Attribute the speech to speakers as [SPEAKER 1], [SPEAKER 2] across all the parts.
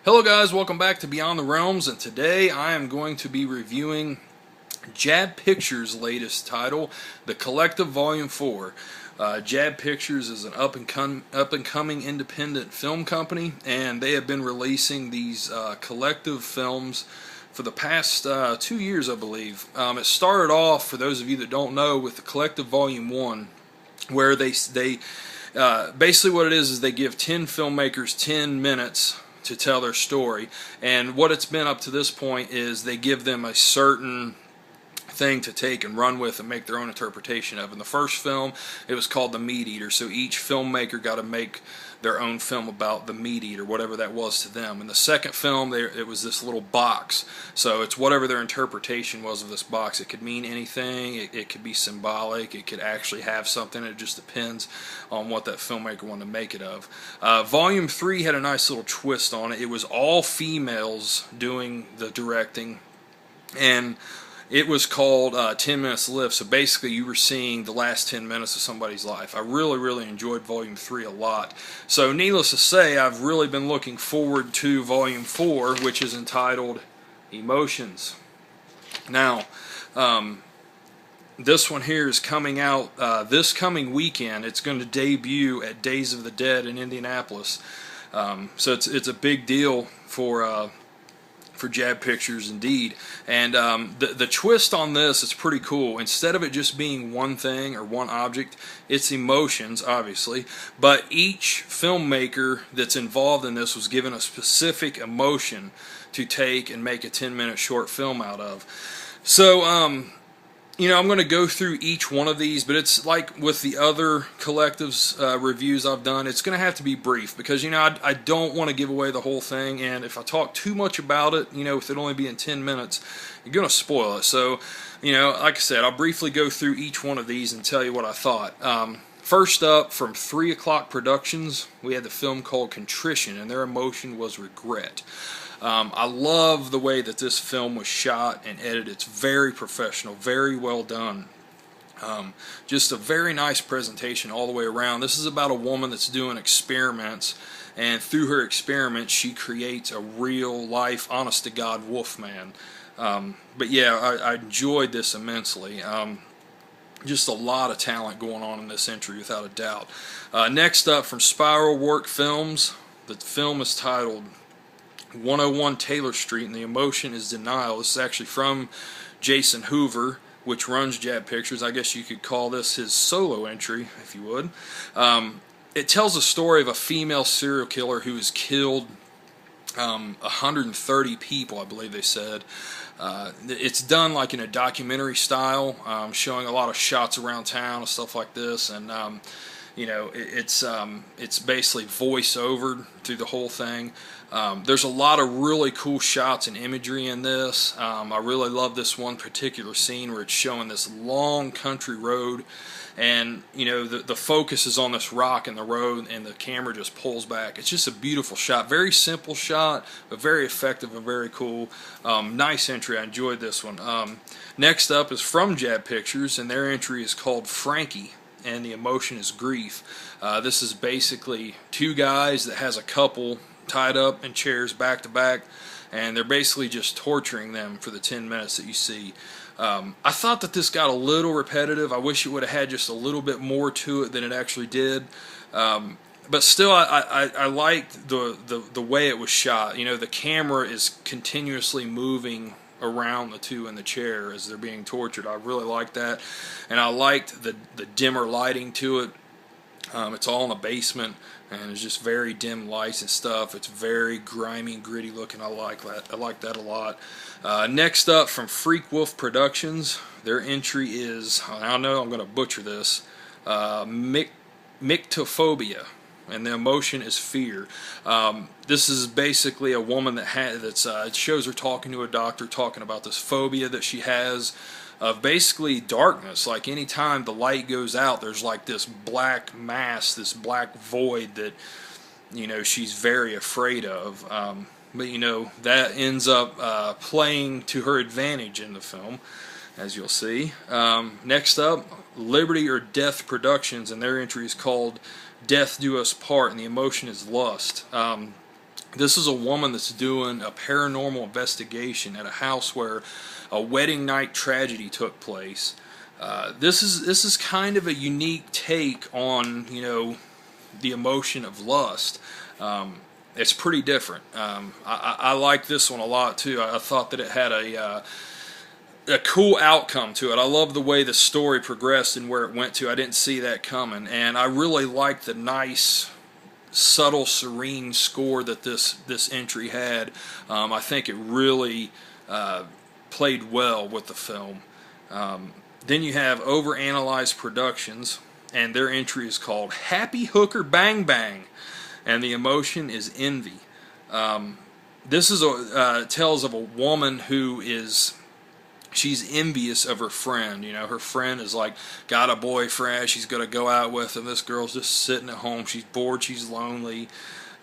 [SPEAKER 1] Hello guys, welcome back to Beyond the Realms, and today I am going to be reviewing JABB Pictures' latest title, The Collective Volume 4. JABB Pictures is an up-and-coming independent film company, and they have been releasing these collective films for the past 2 years, I believe. It started off, for those of you that don't know, with The Collective Volume 1, where they basically what it is they give 10 filmmakers 10 minutes to tell their story, and what it's been up to this point is they give them a certain thing to take and run with and make their own interpretation of. In the first film, it was called The Meat Eater, so each filmmaker got to make their own film about the meat eater, whatever that was to them. In the second film, it was this little box, so it's whatever their interpretation was of this box. It could mean anything, it could be symbolic, it could actually have something. It just depends on what that filmmaker wanted to make it of. Volume 3 had a nice little twist on it. It was all females doing the directing, and it was called 10 Minutes to Live, so basically you were seeing the last 10 minutes of somebody's life. I really enjoyed Volume 3 a lot. So needless to say, I've really been looking forward to Volume 4, which is entitled Emotions. Now, this one here is coming out this coming weekend. It's going to debut at Days of the Dead in Indianapolis. So it's a big deal for JABB Pictures indeed, and the twist on this is pretty cool. Instead of it just being one thing or one object, it's emotions, obviously, but each filmmaker that's involved in this was given a specific emotion to take and make a 10-minute short film out of. So you know, I'm going to go through each one of these, but it's like with the other collectives reviews I've done, it's going to have to be brief because, you know, I don't want to give away the whole thing, and if I talk too much about it, you know, with it only being 10 minutes, you're going to spoil it. So, you know, like I said, I'll briefly go through each one of these and tell you what I thought. First up, from 3 O'Clock Productions, we had the film called Contrition, and their emotion was regret. I love the way that this film was shot and edited. It's very professional, very well done. Just a very nice presentation all the way around. This is about a woman that's doing experiments, and through her experiments she creates a real life, honest to God wolfman. But yeah, I enjoyed this immensely. Just a lot of talent going on in this entry, without a doubt. Next up, from Spiral Work Films, the film is titled 101 Taylor Street, and the emotion is denial. This is actually from Jason Hoover, which runs JABB Pictures. I guess you could call this his solo entry, if you would. It tells a story of a female serial killer who has killed 130 people, I believe they said. It's done like in a documentary style, showing a lot of shots around town and stuff like this, and you know, it's basically voice-over through the whole thing. There's a lot of really cool shots and imagery in this. I really love this one particular scene where it's showing this long country road, and you know, the focus is on this rock in the road, and the camera just pulls back. It's just a beautiful shot, very simple shot, but very effective and very cool. Nice entry. I enjoyed this one. Next up is from JABB Pictures, and their entry is called Frankie, and the emotion is grief. This is basically two guys that has a couple tied up in chairs back to back, and they're basically just torturing them for the 10 minutes that you see. I thought that this got a little repetitive. I wish it would have had just a little bit more to it than it actually did. But still, I liked the way it was shot. You know, the camera is continuously moving around the two in the chair as they're being tortured. I really liked that, and I liked the dimmer lighting to it. It's all in a basement, and it's just very dim lights and stuff. It's very grimy and gritty looking. I like that. I like that a lot. Next up, from Freak Wolf Productions, their entry is, I know I'm going to butcher this, Myctophobia, and the emotion is fear. This is basically a woman that it shows her talking to a doctor, talking about this phobia that she has of basically darkness. Like anytime the light goes out, there's like this black mass, this black void that, you know, she's very afraid of. But you know, that ends up playing to her advantage in the film, as you'll see. Next up, Liberty or Death Productions, and their entry is called Death Do Us Part, and the emotion is lust. This is a woman that's doing a paranormal investigation at a house where a wedding night tragedy took place. This is kind of a unique take on, you know, the emotion of lust. It's pretty different. I like this one a lot too. I thought that it had a cool outcome to it. I love the way the story progressed and where it went to. I didn't see that coming, and I really liked the nice, subtle, serene score that this entry had. I think it really played well with the film. Then you have Overanalyzed Productions, and their entry is called Happy Hooker Bang Bang, and the emotion is envy. This is tells of a woman who is, she's envious of her friend. You know, her friend is like got a boyfriend, she's gonna go out with him. This girl's just sitting at home, she's bored, she's lonely.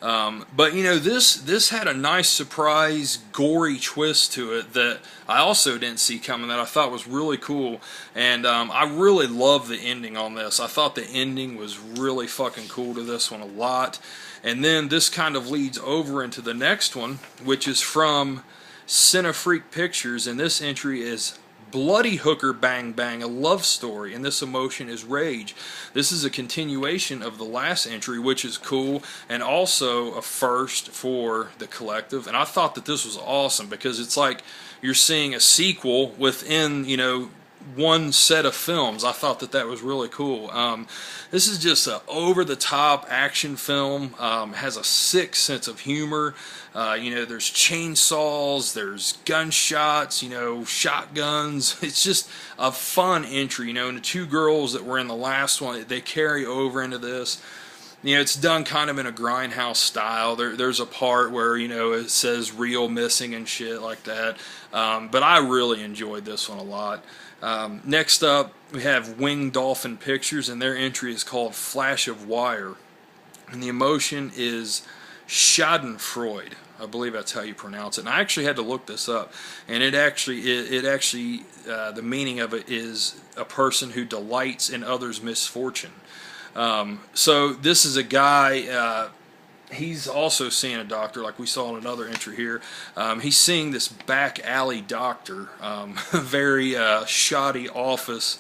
[SPEAKER 1] But you know, this had a nice surprise, gory twist to it that I also didn't see coming, that I thought was really cool. And I really love the ending on this. I thought the ending was really fucking cool to this one a lot. And then this kind of leads over into the next one, which is from JABB Pictures, and this entry is Bloody Hooker Bang Bang, a love story, and this emotion is rage. This is a continuation of the last entry, which is cool, and also a first for the collective. And I thought that this was awesome because it's like you're seeing a sequel within, you know, one set of films. I thought that was really cool. This is just an over-the-top action film. Has a sick sense of humor. You know, there's chainsaws, there's gunshots, you know, shotguns. It's just a fun entry, you know, and the two girls that were in the last one, they carry over into this. You know, it's done kind of in a grindhouse style. There's a part where, you know, it says real missing and shit like that. But I really enjoyed this one a lot. Next up, we have Winged Dolphin Pictures, and their entry is called Flash of Wire. And the emotion is Schadenfreude. I believe that's how you pronounce it. And I actually had to look this up, and it actually the meaning of it is a person who delights in others' misfortune. So this is a guy, he's also seeing a doctor, like we saw in another entry here. He's seeing this back alley doctor, very shoddy office,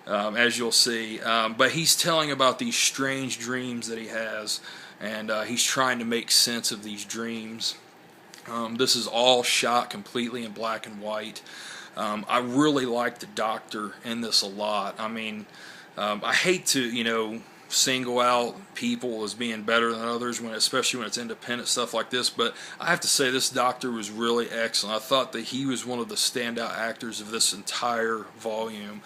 [SPEAKER 1] as you'll see. But he's telling about these strange dreams that he has, and he's trying to make sense of these dreams. This is all shot completely in black and white. I really like the doctor in this a lot. I mean, I hate to, you know, single out people as being better than others, especially when it's independent stuff like this, but I have to say this doctor was really excellent. I thought that he was one of the standout actors of this entire volume.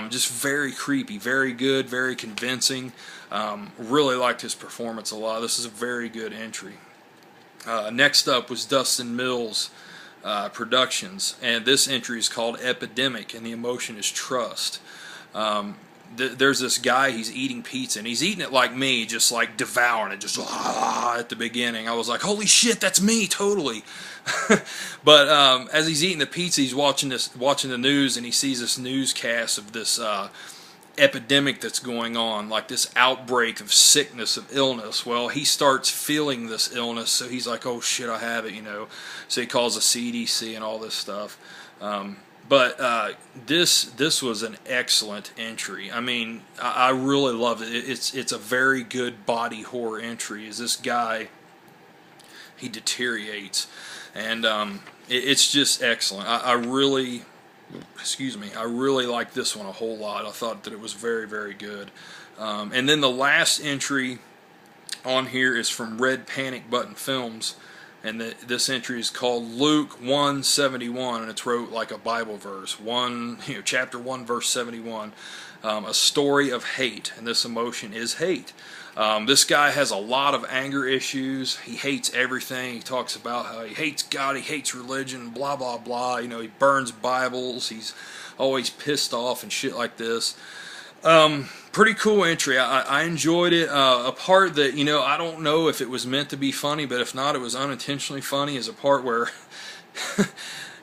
[SPEAKER 1] Just very creepy, very good, very convincing. Really liked his performance a lot. This is a very good entry. Next up was Dustin Mills Productions, and this entry is called Epidemic, and the emotion is trust. There's this guy, he's eating pizza, and he's eating it like me, just like devouring it, just at the beginning. I was like, holy shit, that's me, totally. But as he's eating the pizza, he's watching the news, and he sees this newscast of this epidemic that's going on, like this outbreak of sickness, of illness. Well, he starts feeling this illness, so he's like, oh shit, I have it, you know. So he calls the CDC and all this stuff. But this was an excellent entry. I mean, I really loved it. It's a very good body horror entry. As this guy, he deteriorates, and it's just excellent. I really liked this one a whole lot. I thought that it was very, very good. And then the last entry on here is from Red Panic Button Films. And this entry is called Luke 1:71, and it's wrote like a Bible verse. Chapter 1, verse 71. A story of hate, and this emotion is hate. This guy has a lot of anger issues. He hates everything. He talks about how he hates God, he hates religion, blah, blah, blah. You know, he burns Bibles. He's always pissed off and shit like this. Pretty cool entry. I enjoyed it. A part that, you know, I don't know if it was meant to be funny, but if not, it was unintentionally funny, is a part where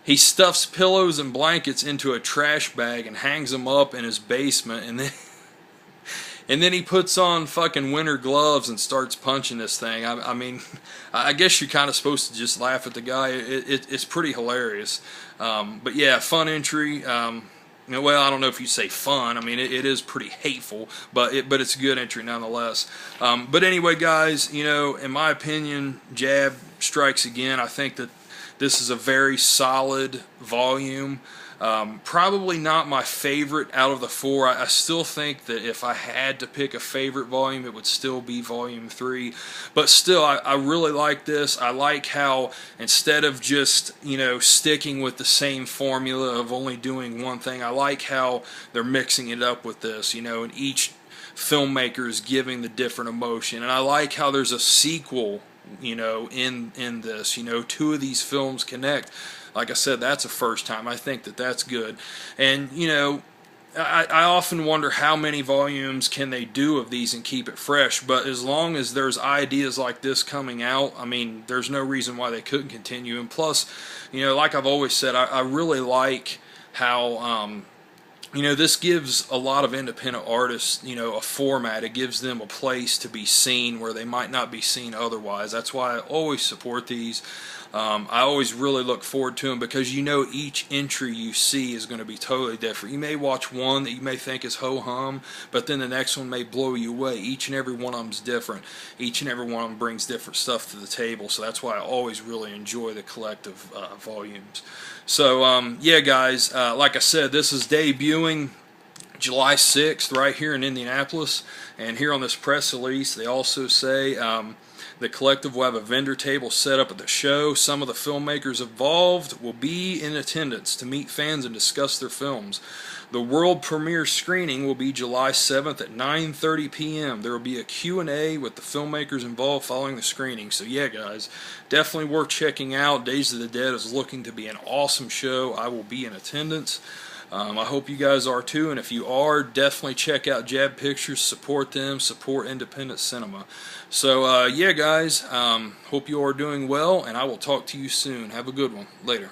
[SPEAKER 1] he stuffs pillows and blankets into a trash bag and hangs them up in his basement, and and then he puts on fucking winter gloves and starts punching this thing. I mean, I guess you're kind of supposed to just laugh at the guy. It's pretty hilarious. But yeah, fun entry. Well, I don't know if you say fun. I mean, it is pretty hateful, but it's a good entry nonetheless. But anyway, guys, in my opinion, JABB strikes again. I think that this is a very solid volume. Probably not my favorite out of the four. I still think that if I had to pick a favorite volume, it would still be volume 3. But still, I really like this. I like how instead of just, sticking with the same formula of only doing one thing, I like how they're mixing it up with this, and each filmmaker is giving the different emotion. And I like how there's a sequel, in this. 2 of these films connect. Like I said, that's a first time. I think that that's good. And, I often wonder how many volumes can they do of these and keep it fresh. But as long as there's ideas like this coming out, I mean, there's no reason why they couldn't continue. And plus, like I've always said, I really like how, this gives a lot of independent artists, a format. It gives them a place to be seen where they might not be seen otherwise. That's why I always support these. I always really look forward to them because each entry you see is going to be totally different. You may watch one that you may think is ho-hum, but then the next one may blow you away. Each and every one of them is different. Each and every one of them brings different stuff to the table, so that's why I always really enjoy the collective volumes. So, yeah, guys, like I said, this is debuting July 6th right here in Indianapolis, and here on this press release they also say the collective will have a vendor table set up at the show. Some of the filmmakers involved will be in attendance to meet fans and discuss their films. The world premiere screening will be July 7th at 9:30 p.m. There will be a Q&A with the filmmakers involved following the screening. So yeah, guys, definitely worth checking out. Days of the Dead is looking to be an awesome show. I will be in attendance. I hope you guys are too, and if you are, definitely check out JABB Pictures, support them, support independent cinema. So, yeah, guys, hope you are doing well, and I will talk to you soon. Have a good one. Later.